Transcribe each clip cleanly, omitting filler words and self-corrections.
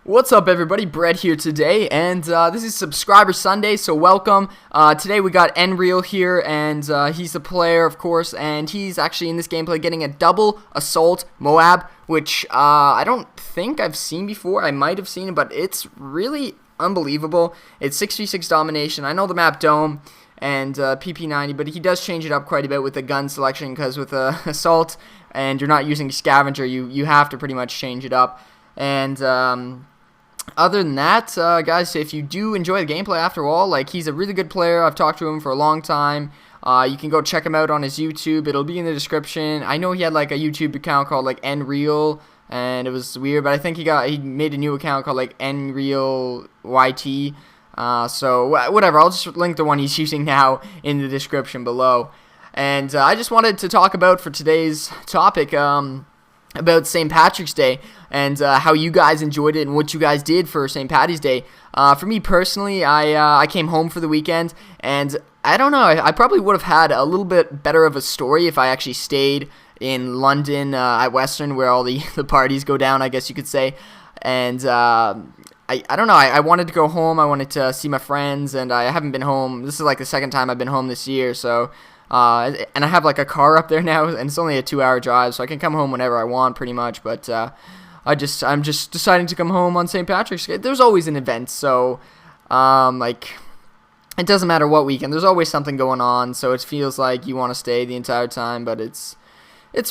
What's up, everybody? Brett here today, and this is Subscriber Sunday, so welcome. Today we got Enreal here, and he's the player, of course, and he's actually in this gameplay getting a double assault MOAB, which I don't think I've seen before. I might have seen it, but it's really unbelievable. It's 6v6 domination. I know the map Dome and PP90, but he does change it up quite a bit with the gun selection, because with assault and you're not using scavenger, you have to pretty much change it up. And other than that, guys, if you do enjoy the gameplay after all, like, he's a really good player. I've talked to him for a long time. You can go check him out on his YouTube. It'll be in the description. I know he had like a YouTube account called like Enreal, and it was weird, but I think he made a new account called like Enreal YT. So whatever, I'll just link the one he's using now in the description below. And I just wanted to talk about, for today's topic, about St. Patrick's Day, and how you guys enjoyed it and what you guys did for St. Patty's Day. For me personally, I came home for the weekend, and I don't know, I probably would have had a little bit better of a story if I actually stayed in London at Western, where all the parties go down, I guess you could say. And I don't know, I wanted to go home, I wanted to see my friends, and I haven't been home. This is like the second time I've been home this year, so and I have like a car up there now, and it's only a 2-hour drive, so I can come home whenever I want, pretty much. But I'm just deciding to come home on St. Patrick's Day. There's always an event, so like, it doesn't matter what weekend. There's always something going on, so it feels like you want to stay the entire time, but it's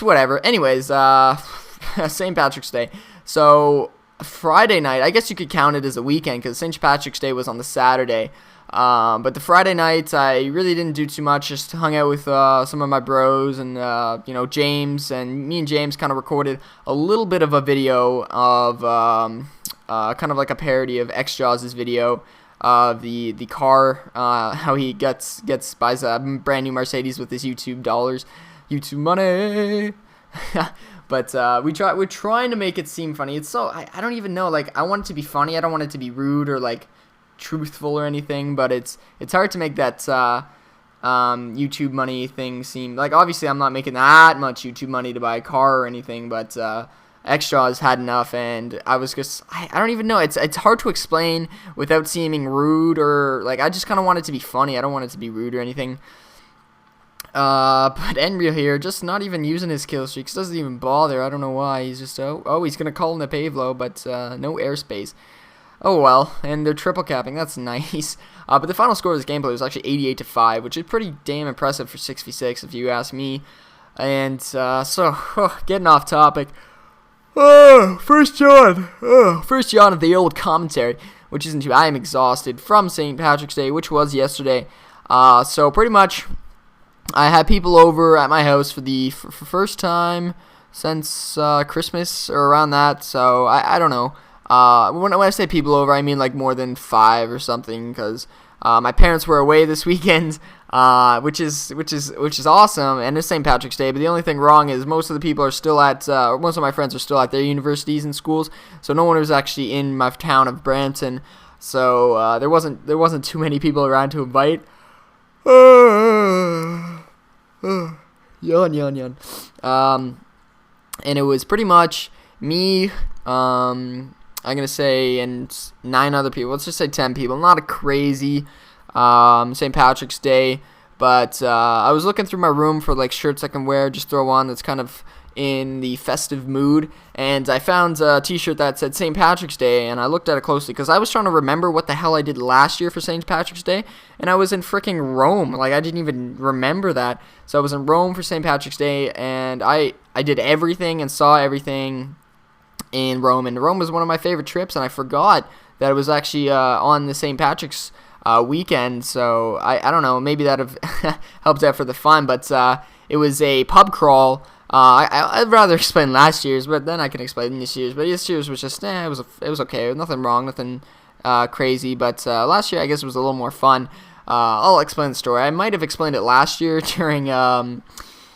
whatever. Anyways, St. Patrick's Day. So Friday night, I guess you could count it as a weekend, because St. Patrick's Day was on the Saturday. But the Friday night, I really didn't do too much. Just hung out with some of my bros, and James, and me and James kind of recorded a little bit of a video of kind of like a parody of X-Jaws' video of the car, how he buys a brand new Mercedes with his YouTube dollars, YouTube money. But we're trying to make it seem funny. It's so, I don't even know, like, I want it to be funny. I don't want it to be rude or like truthful or anything, but it's hard to make that YouTube money thing seem like, obviously I'm not making that much YouTube money to buy a car or anything, but Extras had enough, and I was just, I don't even know, it's hard to explain without seeming rude, or like, I just kind of want it to be funny. I don't want it to be rude or anything. But Enreal here, just not even using his kill streaks, doesn't even bother. I don't know why. He's just, he's gonna call in the Pavlo, but no airspace. Oh well, and they're triple capping, that's nice. But the final score of this gameplay was actually 88-5, which is pretty damn impressive for 6v6 if you ask me. And getting off topic. First yawn of the old commentary, which isn't too. I am exhausted from St. Patrick's Day, which was yesterday. So pretty much, I had people over at my house for the first time since Christmas or around that. So I don't know. When I say people over, I mean like more than 5 or something, because my parents were away this weekend, which is awesome, and it's St. Patrick's Day. But the only thing wrong is most of the people are still at, most of my friends are still at their universities and schools, so no one was actually in my town of Brampton. So there wasn't too many people around to invite. Yawn. And it was pretty much me, I'm going to say, and 9 other people. Let's just say 10 people. Not a crazy St. Patrick's Day, but I was looking through my room for like shirts I can wear, just throw on that's kind of in the festive mood, and I found a t-shirt that said St. Patrick's Day, and I looked at it closely because I was trying to remember what the hell I did last year for St. Patrick's Day, and I was in freaking Rome. Like, I didn't even remember that. So I was in Rome for St. Patrick's Day, and I did everything and saw everything in Rome, and Rome was one of my favorite trips, and I forgot that it was actually on the St. Patrick's weekend, so I don't know, maybe that have helped out for the fun, but it was a pub crawl. I'd rather explain last year's, but then I can explain this year's. But this year's was just, it was okay, nothing wrong, nothing crazy, but last year I guess it was a little more fun. I'll explain the story. I might have explained it last year during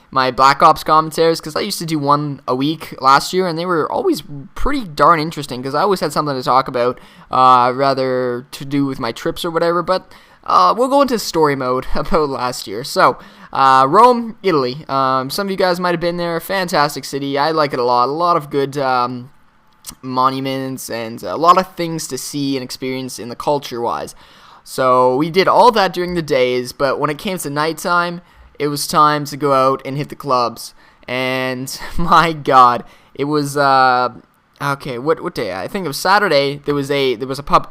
my Black Ops commentaries, because I used to do one a week last year, and they were always pretty darn interesting, because I always had something to talk about, rather to do with my trips or whatever, but we'll go into story mode about last year. So, Rome, Italy. Some of you guys might have been there. Fantastic city. I like it a lot. A lot of good monuments and a lot of things to see and experience in the culture-wise. So we did all that during the days, but when it came to nighttime, it was time to go out and hit the clubs. And my God, it was okay. What day? I think it was Saturday. There was a pub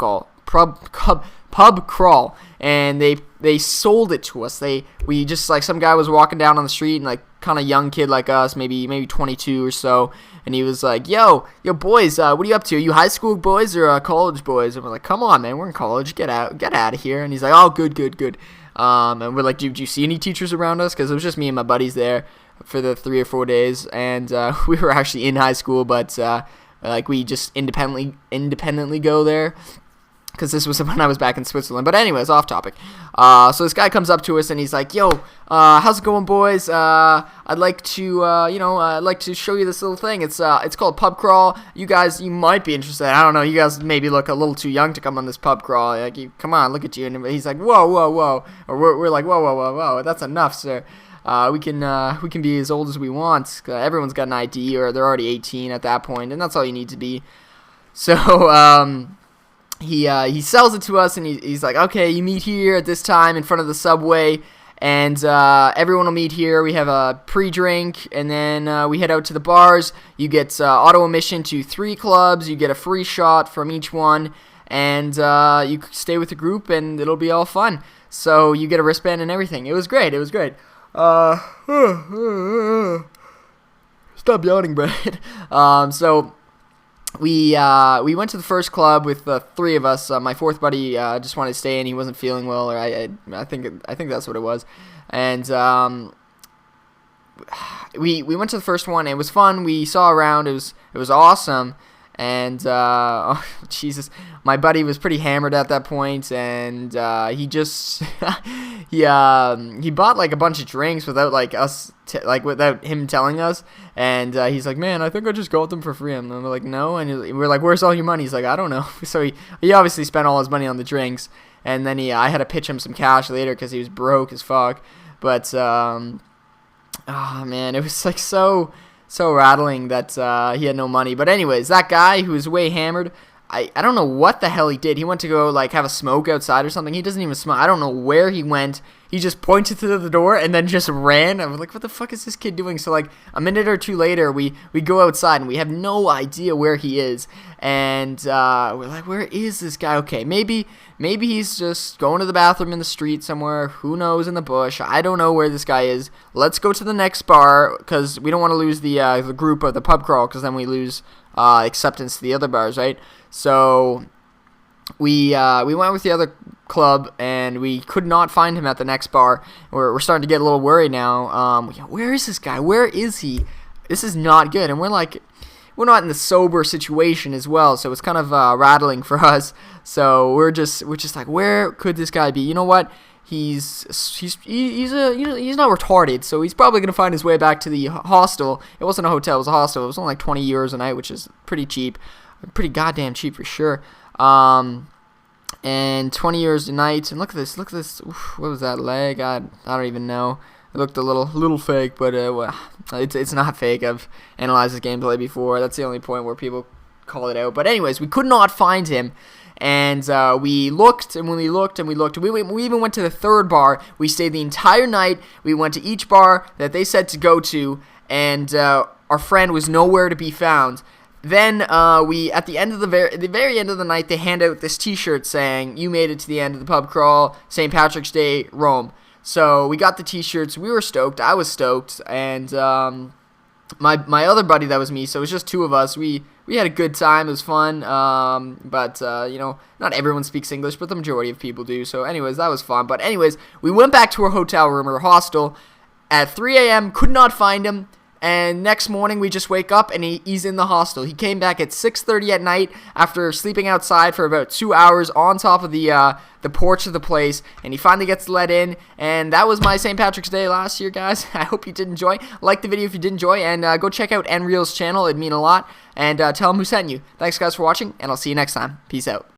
crawl, and they sold it to us. We just, like, some guy was walking down on the street, and, like, kind of young kid like us, maybe 22 or so, and he was like, yo boys, what are you up to? Are you high school boys or college boys? And we're like, come on, man, we're in college, get out of here. And he's like, oh, good. And we're like, do you see any teachers around us? Because it was just me and my buddies there for the 3 or 4 days, and we were actually in high school, but like, we just independently go there, because this was when I was back in Switzerland. But anyways, off topic. So this guy comes up to us and he's like, yo, how's it going, boys? I'd like to show you this little thing. It's called pub crawl. You might be interested. I don't know. You guys maybe look a little too young to come on this pub crawl. Like, come on, look at you. And he's like, whoa. Or we're like, whoa. That's enough, sir. We can be as old as we want. Everyone's got an ID, or they're already 18 at that point, and that's all you need to be. So, he sells it to us, and he's like, okay, you meet here at this time in front of the subway, and everyone will meet here. We have a pre-drink, and then we head out to the bars. You get auto admission to 3 clubs. You get a free shot from each one, and you stay with the group, and it'll be all fun. So you get a wristband and everything. It was great. Stop yawning, Brad. So we went to the first club with the 3 of us. My 4th buddy just wanted to stay in. He wasn't feeling well, or I think that's what it was. And we went to the first one. It was fun. We saw around. It was awesome. And oh, Jesus, my buddy was pretty hammered at that point, and he just he bought like a bunch of drinks without without him telling us, and he's like, man, I think I just got them for free. And we're like, no, and we're like, where's all your money? He's like, I don't know. So he obviously spent all his money on the drinks, and then I had to pitch him some cash later because he was broke as fuck. But oh man, it was like so rattling that he had no money. But anyways, that guy who was way hammered, I don't know what the hell he did. He went to go like have a smoke outside or something. He doesn't even smoke. I don't know where he went. He just pointed to the door and then just ran. I was like, what the fuck is this kid doing? So like a minute or two later, we go outside and we have no idea where he is. And we're like, where is this guy? Okay, maybe he's just going to the bathroom in the street somewhere. Who knows, in the bush. I don't know where this guy is. Let's go to the next bar, because we don't want to lose the group of the pub crawl, because then we lose acceptance to the other bars, right? So we went with the other club, and we could not find him at the next bar. We're starting to get a little worried now. Where is this guy? Where is he? This is not good. And we're not in the sober situation as well, so it's kind of rattling for us. So we're just like, where could this guy be? You know what? He's not retarded, so he's probably gonna find his way back to the hostel. It wasn't a hotel; it was a hostel. It was only like 20 euros a night, which is pretty cheap, pretty goddamn cheap for sure. And 20 euros a night. And look at this. Oof, what was that leg? I don't even know. It looked a little fake, but it's not fake. I've analyzed this gameplay before. That's the only point where people call it out. But anyways, we could not find him. And we looked, and we even went to the third bar. We stayed the entire night. We went to each bar that they said to go to, and our friend was nowhere to be found. Then at the end of the very end of the night, they hand out this T-shirt saying, "You made it to the end of the pub crawl, St. Patrick's Day, Rome." So we got the T-shirts. We were stoked. I was stoked, and my other buddy that was me. So it was just 2 of us. We had a good time. It was fun. But not everyone speaks English, but the majority of people do. So anyways, that was fun. But anyways, we went back to our hotel room or hostel at 3 a.m. Could not find him. And next morning, we just wake up, and he's in the hostel. He came back at 6:30 at night after sleeping outside for about 2 hours on top of the porch of the place, and he finally gets let in. And that was my St. Patrick's Day last year, guys. I hope you did enjoy. Like the video if you did enjoy, and go check out Nreal's channel. It'd mean a lot. And tell him who sent you. Thanks, guys, for watching, and I'll see you next time. Peace out.